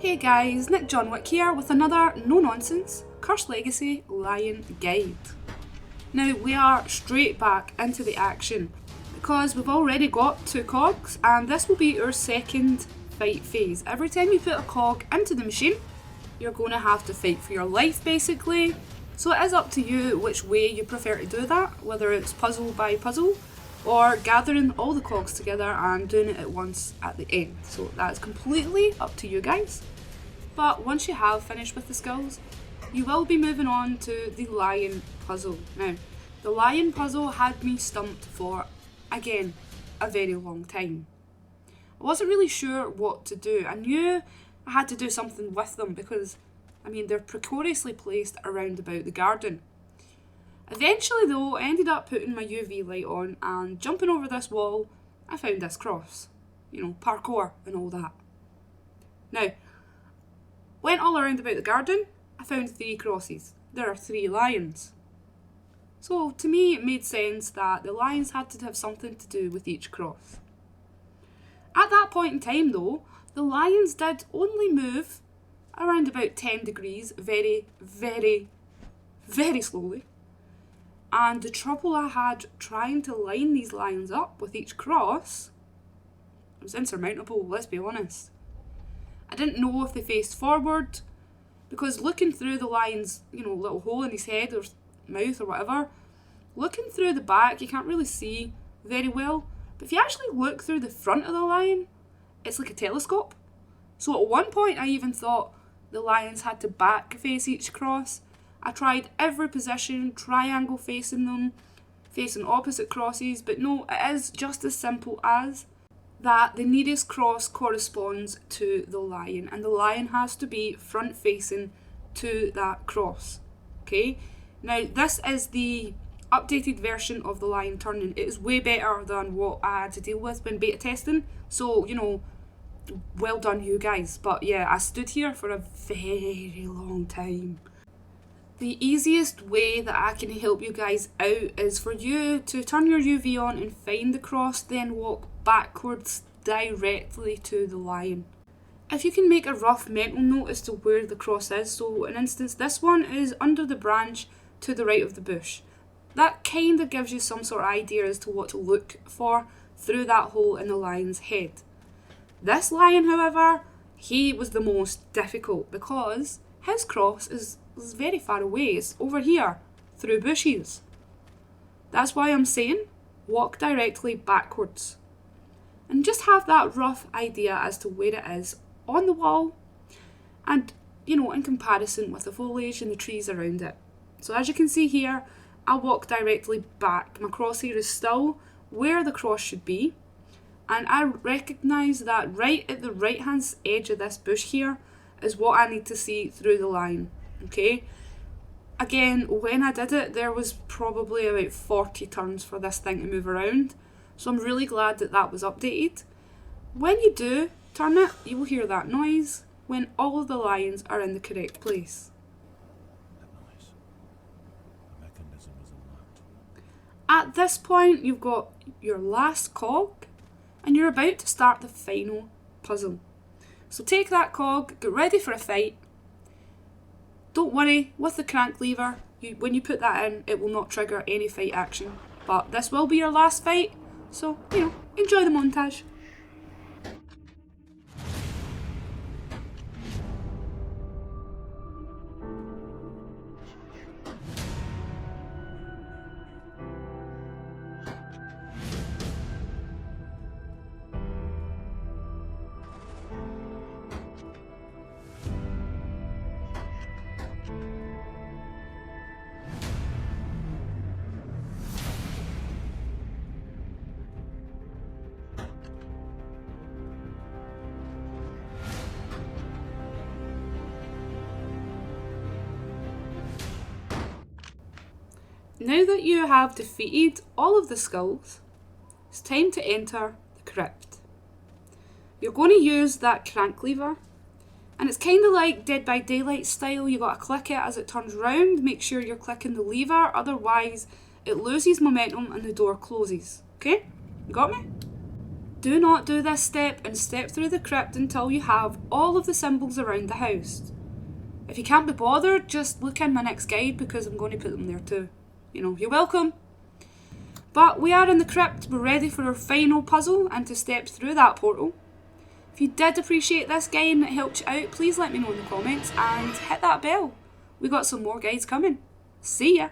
Hey guys, Nick Johnwick here with another no-nonsense Cursed Legacy Lion guide. Now we are straight back into the action because we've already got 2 cogs and this will be our second fight phase. Every time you put a cog into the machine, you're going to have to fight for your life basically. So it is up to you which way you prefer to do that, whether it's puzzle by puzzle or gathering all the cogs together and doing it at once at the end. So that's completely up to you guys. But once you have finished with the skulls, you will be moving on to the lion puzzle. Now, the lion puzzle had me stumped for, again, a very long time. I wasn't really sure what to do. I knew I had to do something with them because, I mean, they're precariously placed around about the garden. Eventually though, I ended up putting my UV light on and jumping over this wall, I found this cross. You know, parkour and all that. Now, went all around about the garden, I found 3 crosses. There are 3 lions. So to me it made sense that the lions had to have something to do with each cross. At that point in time though, the lions did only move around about 10 degrees very, very, very slowly. And the trouble I had trying to line these lions up with each cross was insurmountable, let's be honest. I didn't know if they faced forward, because looking through the lion's, little hole in his head or mouth or whatever, looking through the back you can't really see very well, but if you actually look through the front of the lion, it's like a telescope. So at one point I even thought the lions had to back face each cross. I tried every position, triangle facing them, facing opposite crosses, but no, it is just as simple as that the nearest cross corresponds to the lion, and the lion has to be front facing to that cross. Okay, now this is the updated version of the lion turning. It is way better than what I had to deal with when beta testing, so well done you guys. But yeah, I stood here for a very long time. The easiest way that I can help you guys out is for you to turn your UV on and find the cross, then walk backwards directly to the lion. If you can make a rough mental note as to where the cross is, so in instance this one is under the branch to the right of the bush, that kind of gives you some sort of idea as to what to look for through that hole in the lion's head. This lion, however, he was the most difficult because his cross is very far away. It's over here, through bushes. That's why I'm saying walk directly backwards. And just have that rough idea as to where it is on the wall and, in comparison with the foliage and the trees around it. So as you can see here, I walk directly back. My crosshair is still where the cross should be. And I recognise that right at the right hand edge of this bush here is what I need to see through the line. Okay, again, when I did it, there was probably about 40 turns for this thing to move around, so I'm really glad that that was updated. When you do turn it, you will hear that noise when all of the lions are in the correct place. At this point, you've got your last cog, and you're about to start the final puzzle. So take that cog, get ready for a fight. Don't worry, with the crank lever, when you put that in, it will not trigger any fight action. But this will be your last fight, so, enjoy the montage. Now that you have defeated all of the skulls, it's time to enter the crypt. You're going to use that crank lever, and it's kind of like Dead by Daylight style. You got to click it as it turns round, make sure you're clicking the lever, otherwise it loses momentum and the door closes. Okay, you got me? Do not do this step and step through the crypt until you have all of the symbols around the house. If you can't be bothered, just look in my next guide because I'm going to put them there too. You know, you're welcome. But we are in the crypt, we're ready for our final puzzle and to step through that portal. If you did appreciate this guide and it helped you out, please let me know in the comments and hit that bell. We got some more guides coming. See ya!